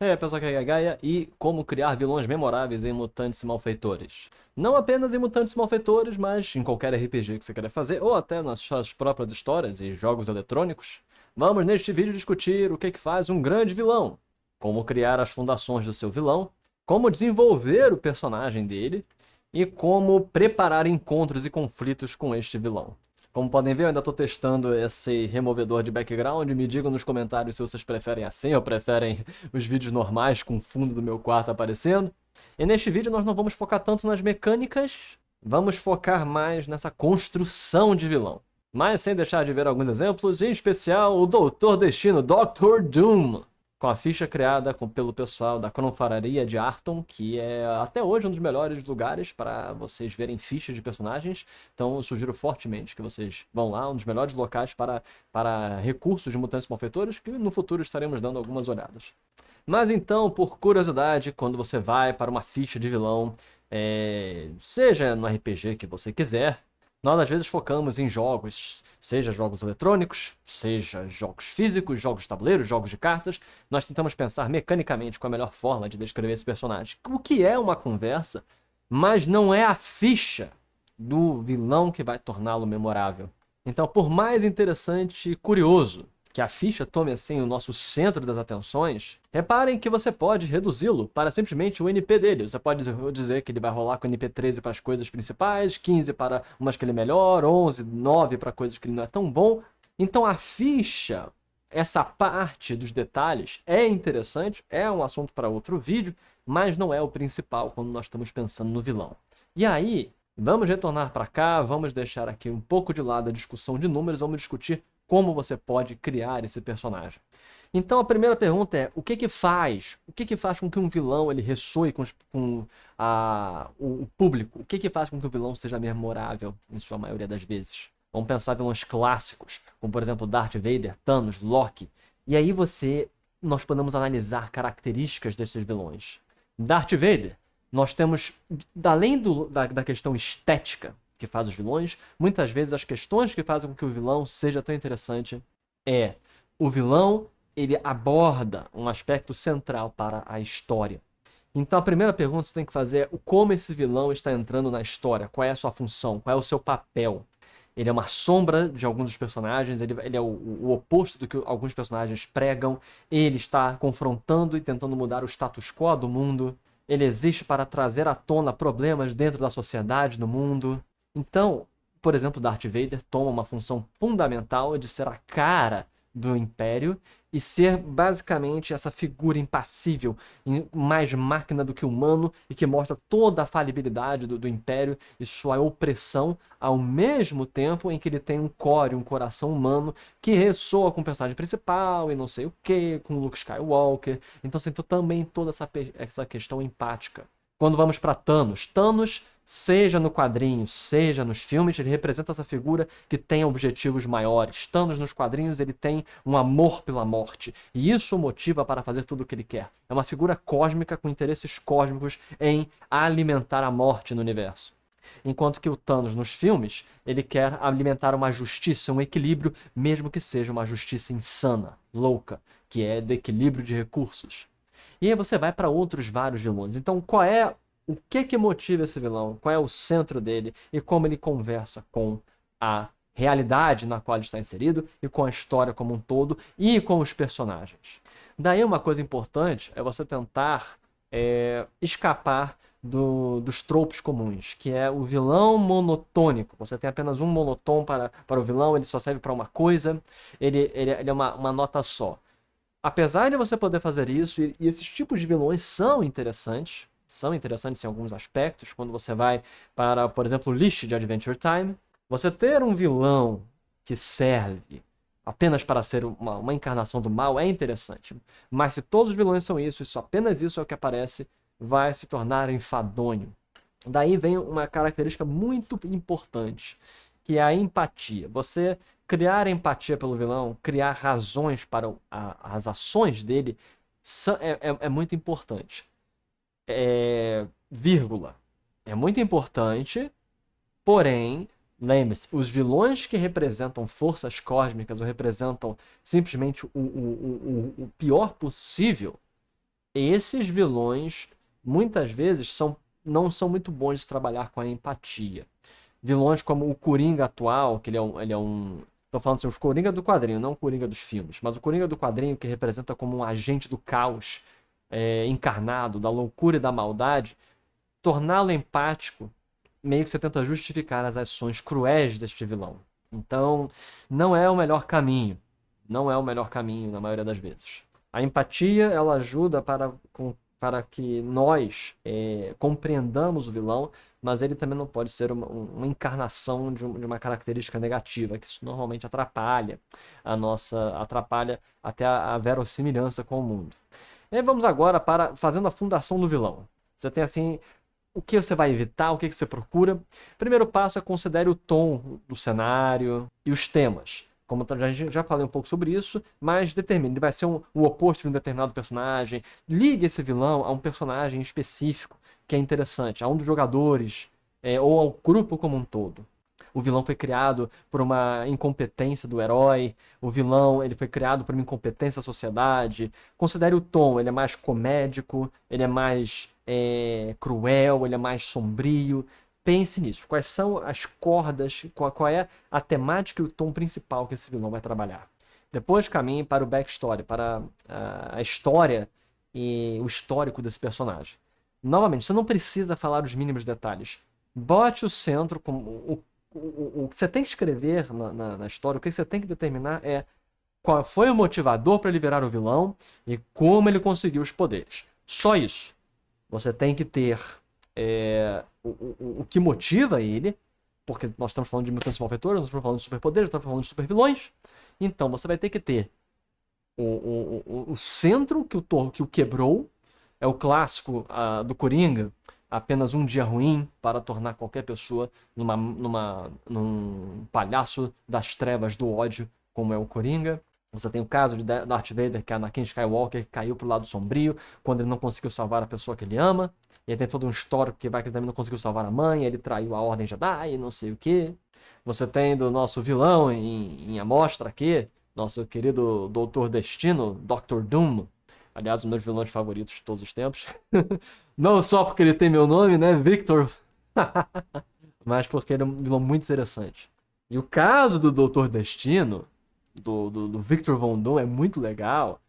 E aí, pessoal, que é a Gaia e como criar vilões memoráveis em Mutantes e Malfeitores. Não apenas em Mutantes e Malfeitores, mas em qualquer RPG que você queira fazer, ou até nas suas próprias histórias e jogos eletrônicos. Vamos neste vídeo discutir o que faz um grande vilão, como criar as fundações do seu vilão, como desenvolver o personagem dele e como preparar encontros e conflitos com este vilão. Como podem ver, eu ainda estou testando esse removedor de background. Me digam nos comentários se vocês preferem assim ou preferem os vídeos normais com o fundo do meu quarto aparecendo. E neste vídeo nós não vamos focar tanto nas mecânicas, vamos focar mais nessa construção de vilão. Mas sem deixar de ver alguns exemplos, em especial o Doutor Destino, Doctor Doom, com a ficha criada pelo pessoal da Confraria de Arton, que é até hoje um dos melhores lugares para vocês verem fichas de personagens. Então eu sugiro fortemente que vocês vão lá, um dos melhores locais para recursos de mutantes malfeitores, que no futuro estaremos dando algumas olhadas. Mas então, por curiosidade, quando você vai para uma ficha de vilão, seja no RPG que você quiser, nós às vezes focamos em jogos, seja jogos eletrônicos, seja jogos físicos, jogos de tabuleiro, jogos de cartas. Nós tentamos pensar mecanicamente qual a melhor forma de descrever esse personagem. O que é uma conversa, mas não é a ficha do vilão que vai torná-lo memorável. Então, por mais interessante e curioso que a ficha tome assim o nosso centro das atenções, reparem que você pode reduzi-lo para simplesmente o NP dele. Você pode dizer que ele vai rolar com NP 13 para as coisas principais, 15 para umas que ele é melhor, 11, 9 para coisas que ele não é tão bom. Então a ficha, essa parte dos detalhes é interessante, é um assunto para outro vídeo, mas não é o principal quando nós estamos pensando no vilão. E aí, vamos retornar para cá, vamos deixar aqui um pouco de lado a discussão de números, vamos discutir como você pode criar esse personagem. Então a primeira pergunta é, o que faz com que um vilão ele ressoe com o público? O que faz com que o vilão seja memorável em sua maioria das vezes? Vamos pensar em vilões clássicos, como por exemplo Darth Vader, Thanos, Loki. E aí nós podemos analisar características desses vilões. Darth Vader, nós temos, além da questão estética, que faz os vilões, muitas vezes as questões que fazem com que o vilão seja tão interessante é o vilão, ele aborda um aspecto central para a história. Então a primeira pergunta que você tem que fazer é como esse vilão está entrando na história, qual é a sua função, qual é o seu papel. Ele é uma sombra de alguns dos personagens, ele é o oposto do que alguns personagens pregam, ele está confrontando e tentando mudar o status quo do mundo, ele existe para trazer à tona problemas dentro da sociedade, no mundo. Então, por exemplo, Darth Vader toma uma função fundamental de ser a cara do Império e ser basicamente essa figura impassível, mais máquina do que humano, e que mostra toda a falibilidade do Império e sua opressão, ao mesmo tempo em que ele tem um core, um coração humano, que ressoa com o personagem principal e não sei o que, com Luke Skywalker. Então você tem também toda essa questão empática. Quando vamos para Thanos, seja no quadrinho, seja nos filmes, ele representa essa figura que tem objetivos maiores. Thanos nos quadrinhos, ele tem um amor pela morte, e isso o motiva para fazer tudo o que ele quer. É uma figura cósmica com interesses cósmicos em alimentar a morte no universo. Enquanto que o Thanos nos filmes, ele quer alimentar uma justiça, um equilíbrio, mesmo que seja uma justiça insana, louca, que é do equilíbrio de recursos. E aí você vai para outros vários vilões. Então, o que motiva esse vilão? Qual é o centro dele? E como ele conversa com a realidade na qual ele está inserido e com a história como um todo e com os personagens. Daí uma coisa importante é você tentar escapar dos tropos comuns, que é o vilão monotônico. Você tem apenas um monotom para o vilão, ele só serve para uma coisa, ele é uma nota só. Apesar de você poder fazer isso, e esses tipos de vilões são interessantes em alguns aspectos, quando você vai para, por exemplo, o List de Adventure Time, você ter um vilão que serve apenas para ser uma encarnação do mal é interessante. Mas se todos os vilões são isso, e só apenas isso é o que aparece, vai se tornar enfadonho. Daí vem uma característica muito importante, que é a empatia. Você criar empatia pelo vilão, criar razões para as ações dele, é muito importante. Vírgula. É muito importante, porém, lembre-se, os vilões que representam forças cósmicas ou representam simplesmente o pior possível, esses vilões, muitas vezes, não são muito bons de trabalhar com a empatia. Vilões como o Coringa atual, que ele é um. Tô falando assim, os Coringa do quadrinho, não o Coringa dos filmes, mas o Coringa do quadrinho que representa como um agente do caos encarnado, da loucura e da maldade, torná-lo empático, meio que você tenta justificar as ações cruéis deste vilão. Então, não é o melhor caminho. Não é o melhor caminho na maioria das vezes. A empatia, ela ajuda para que nós compreendamos o vilão, mas ele também não pode ser uma encarnação de uma característica negativa, que isso normalmente atrapalha até a verossimilhança com o mundo. E aí vamos agora para fazendo a fundação do vilão. Você tem assim o que você vai evitar, o que você procura. Primeiro passo é considere o tom do cenário e os temas. Como a gente já falei um pouco sobre isso, mas determine, ele vai ser o oposto de um determinado personagem. Ligue esse vilão a um personagem específico que é interessante, a um dos jogadores, ou ao grupo como um todo. O vilão foi criado por uma incompetência do herói, o vilão ele foi criado por uma incompetência da sociedade. Considere o tom, ele é mais comédico, ele é mais cruel, ele é mais sombrio. Pense nisso. Quais são as cordas, qual é a temática e o tom principal que esse vilão vai trabalhar. Depois caminhe para o backstory, para a história e o histórico desse personagem. Novamente, você não precisa falar os mínimos detalhes. Bote o centro, o que você tem que escrever na história, o que você tem que determinar é qual foi o motivador para ele virar o vilão e como ele conseguiu os poderes. Só isso. Você tem que ter o que motiva ele, porque nós estamos falando de mutantes malfeitores, nós estamos falando de superpoderes, nós estamos falando de supervilões. Então você vai ter que ter o centro que o quebrou. É o clássico do Coringa, apenas um dia ruim para tornar qualquer pessoa num palhaço das trevas do ódio, como é o Coringa. Você tem o caso de Darth Vader, que é Anakin Skywalker, que caiu pro lado sombrio quando ele não conseguiu salvar a pessoa que ele ama. E aí tem todo um histórico que vai que ele também não conseguiu salvar a mãe, ele traiu a Ordem Jedi e não sei o que. Você tem do nosso vilão em amostra aqui, nosso querido Doutor Destino, Doctor Doom. Aliás, um dos meus vilões favoritos de todos os tempos. Não só porque ele tem meu nome, né, Victor, mas porque ele é um vilão muito interessante. E o caso do Doutor Destino, do Victor Von Doom, é muito legal,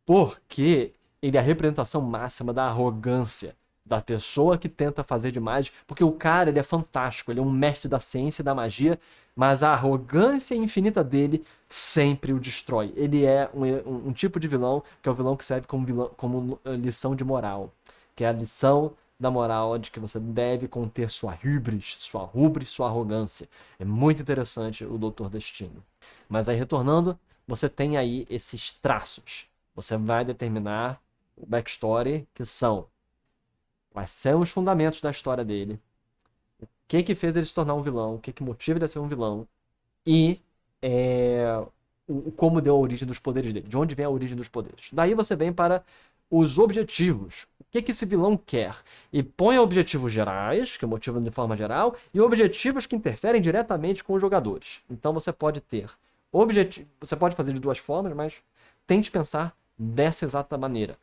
porque ele é a representação máxima da arrogância da pessoa que tenta fazer demais, porque o cara, ele é fantástico, ele é um mestre da ciência e da magia, mas a arrogância infinita dele sempre o destrói. Ele é um tipo de vilão, que é o vilão que serve como lição de moral, que é a lição da moral de que você deve conter sua hubris, sua arrogância. É muito interessante o Doutor Destino. Mas aí, retornando, você tem aí esses traços. Você vai determinar o backstory, que são quais são os fundamentos da história dele, o que fez ele se tornar um vilão, o que motiva ele a ser um vilão, e como deu a origem dos poderes dele, de onde vem a origem dos poderes. Daí você vem para os objetivos. O que esse vilão quer? E põe objetivos gerais, que motivam de forma geral, e objetivos que interferem diretamente com os jogadores. Então você pode ter você pode fazer de duas formas, mas tente pensar dessa exata maneira.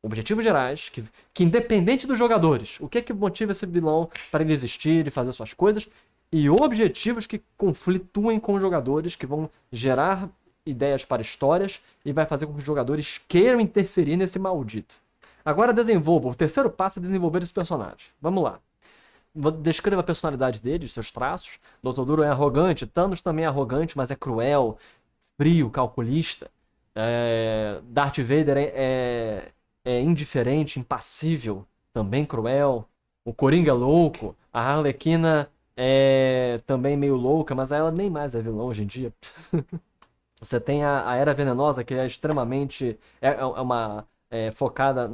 Objetivos gerais, que independente dos jogadores, o que motiva esse vilão para ele existir e fazer suas coisas, e objetivos que conflituem com os jogadores, que vão gerar ideias para histórias e vai fazer com que os jogadores queiram interferir nesse maldito. Agora desenvolva. O terceiro passo é desenvolver esse personagem. Vamos lá. Descreva a personalidade dele, os seus traços. Dr. Duro é arrogante, Thanos também é arrogante, mas é cruel, frio, calculista. Darth Vader é indiferente, impassível, também cruel. O Coringa é louco. A Arlequina é também meio louca, mas ela nem mais é vilã hoje em dia. Você tem a Era Venenosa, que é extremamente focada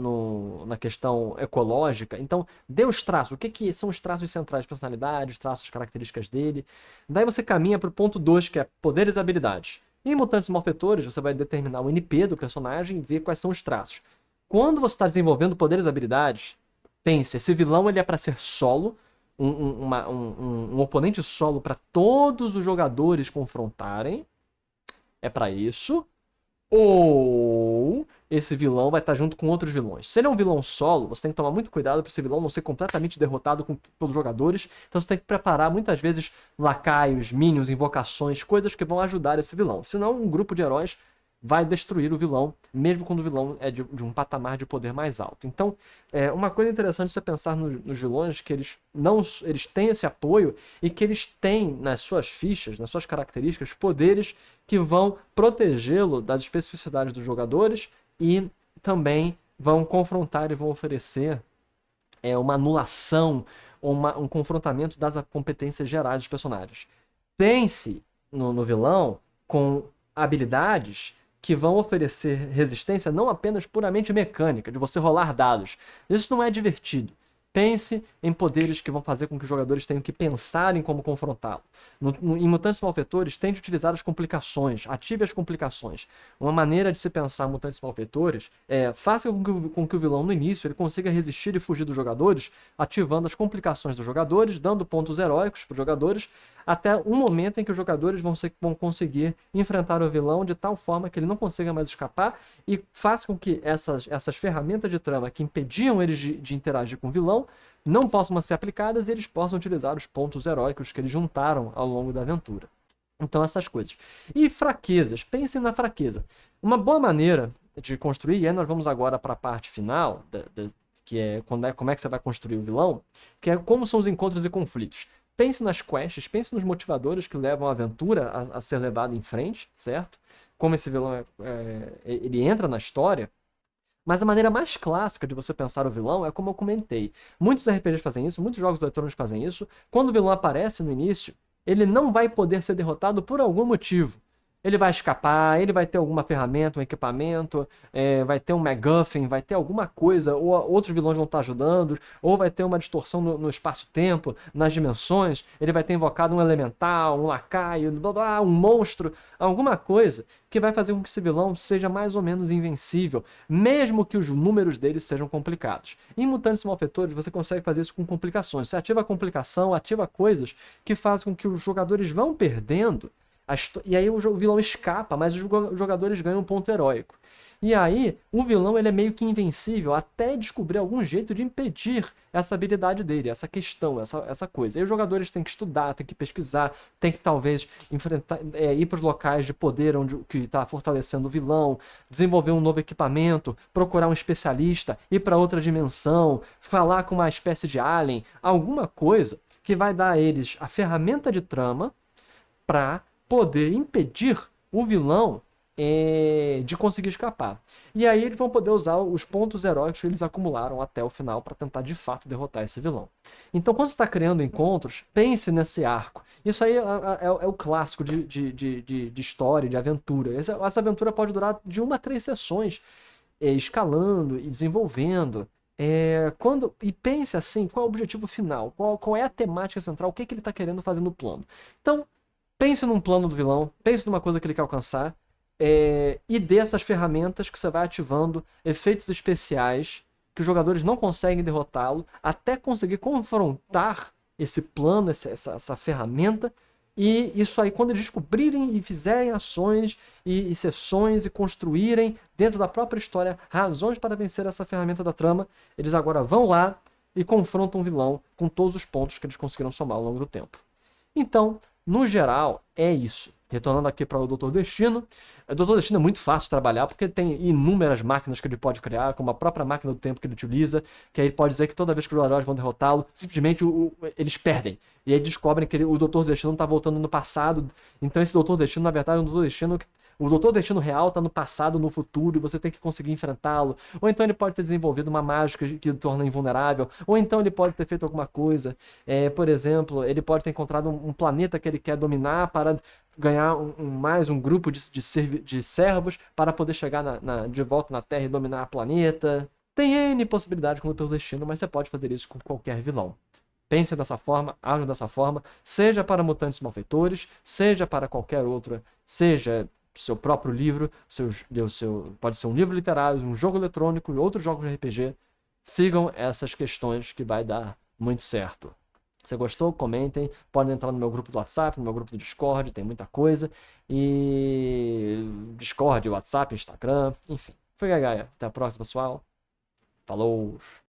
na questão ecológica. Então, dê os traços. O que são os traços centrais de personalidade, os traços, características dele. Daí você caminha para o ponto 2, que é poderes e habilidades. Em Mutantes e Malfeitores, você vai determinar o NP do personagem e ver quais são os traços. Quando você está desenvolvendo poderes e habilidades, pense, esse vilão ele é para ser solo, um oponente solo para todos os jogadores confrontarem. É para isso. Ou esse vilão vai estar junto com outros vilões. Se ele é um vilão solo, você tem que tomar muito cuidado para esse vilão não ser completamente derrotado pelos jogadores. Então você tem que preparar muitas vezes lacaios, minions, invocações, coisas que vão ajudar esse vilão. Senão um grupo de heróis vai destruir o vilão, mesmo quando o vilão é de um patamar de poder mais alto. Então, uma coisa interessante é você pensar nos vilões que eles têm esse apoio e que eles têm nas suas fichas, nas suas características, poderes que vão protegê-lo das especificidades dos jogadores e também vão confrontar e vão oferecer uma anulação ou um confrontamento das competências gerais dos personagens. Pense no vilão com habilidades que vão oferecer resistência não apenas puramente mecânica, de você rolar dados. Isso não é divertido. Pense em poderes que vão fazer com que os jogadores tenham que pensar em como confrontá-lo. Em Mutantes Malfeitores, tente utilizar as complicações, ative as complicações. Uma maneira de se pensar Mutantes Malfeitores faça com que o vilão no início ele consiga resistir e fugir dos jogadores, ativando as complicações dos jogadores, dando pontos heróicos para os jogadores, até um momento em que os jogadores vão conseguir enfrentar o vilão de tal forma que ele não consiga mais escapar e faça com que essas ferramentas de trama que impediam eles de interagir com o vilão não possam mais ser aplicadas e eles possam utilizar os pontos heróicos que eles juntaram ao longo da aventura. Então essas coisas. E fraquezas. Pensem na fraqueza. Uma boa maneira de construir, e aí nós vamos agora para a parte final, que é como é que você vai construir o vilão, que é como são os encontros e conflitos. Pense nas quests, pense nos motivadores que levam a aventura a ser levada em frente, certo? Como esse vilão ele entra na história. Mas a maneira mais clássica de você pensar o vilão é como eu comentei. Muitos RPGs fazem isso, muitos jogos eletrônicos fazem isso. Quando o vilão aparece no início, ele não vai poder ser derrotado por algum motivo. Ele vai escapar, ele vai ter alguma ferramenta, um equipamento, vai ter um MacGuffin, vai ter alguma coisa, ou outros vilões vão estar ajudando, ou vai ter uma distorção no espaço-tempo, nas dimensões, ele vai ter invocado um elemental, um lacaio, blá, blá, um monstro, alguma coisa que vai fazer com que esse vilão seja mais ou menos invencível, mesmo que os números dele sejam complicados. Em Mutantes Malfeitores você consegue fazer isso com complicações. Você ativa a complicação, ativa coisas que fazem com que os jogadores vão perdendo. E aí o vilão escapa, mas os jogadores ganham um ponto heróico. E aí o vilão ele é meio que invencível até descobrir algum jeito de impedir essa habilidade dele, essa questão, essa coisa. E os jogadores têm que estudar, têm que pesquisar, têm que talvez ir para os locais de poder que está fortalecendo o vilão, desenvolver um novo equipamento, procurar um especialista, ir para outra dimensão, falar com uma espécie de alien, alguma coisa que vai dar a eles a ferramenta de trama para poder impedir o vilão de conseguir escapar. E aí eles vão poder usar os pontos heróicos que eles acumularam até o final para tentar de fato derrotar esse vilão. Então quando você está criando encontros, pense nesse arco. Isso aí é o clássico de história, de aventura. Essa aventura pode durar de 1 a 3 sessões, escalando e desenvolvendo. E pense assim, qual é o objetivo final? Qual é a temática central? O que ele está querendo fazer no plano? Então, pense num plano do vilão, pense numa coisa que ele quer alcançar, e dê essas ferramentas que você vai ativando, efeitos especiais, que os jogadores não conseguem derrotá-lo, até conseguir confrontar esse plano, essa ferramenta, e isso aí, quando eles descobrirem e fizerem ações e sessões e construírem dentro da própria história razões para vencer essa ferramenta da trama, eles agora vão lá e confrontam o vilão com todos os pontos que eles conseguiram somar ao longo do tempo. Então, no geral, é isso. Retornando aqui para o Doutor Destino. O Doutor Destino é muito fácil de trabalhar, porque ele tem inúmeras máquinas que ele pode criar, como a própria máquina do tempo que ele utiliza, que aí ele pode dizer que toda vez que os heróis vão derrotá-lo, simplesmente eles perdem. E aí descobrem que o Doutor Destino está voltando no passado. Então esse Doutor Destino, na verdade, é um Doutor Destino o Doutor Destino real está no passado, no futuro, e você tem que conseguir enfrentá-lo. Ou então ele pode ter desenvolvido uma mágica que o torna invulnerável. Ou então ele pode ter feito alguma coisa. Por exemplo, ele pode ter encontrado um planeta que ele quer dominar para ganhar mais um grupo de servos para poder chegar de volta na Terra e dominar o planeta. Tem N possibilidades com o Doutor Destino, mas você pode fazer isso com qualquer vilão. Pense dessa forma, haja dessa forma, seja para Mutantes Malfeitores, seja para qualquer outra, seja seu próprio livro, pode ser um livro literário, um jogo eletrônico e outros jogos de RPG. Sigam essas questões que vai dar muito certo. Se gostou, comentem, podem entrar no meu grupo do WhatsApp, no meu grupo do Discord, tem muita coisa. E Discord, WhatsApp, Instagram, enfim. Foi Gaia. Até a próxima, pessoal. Falou!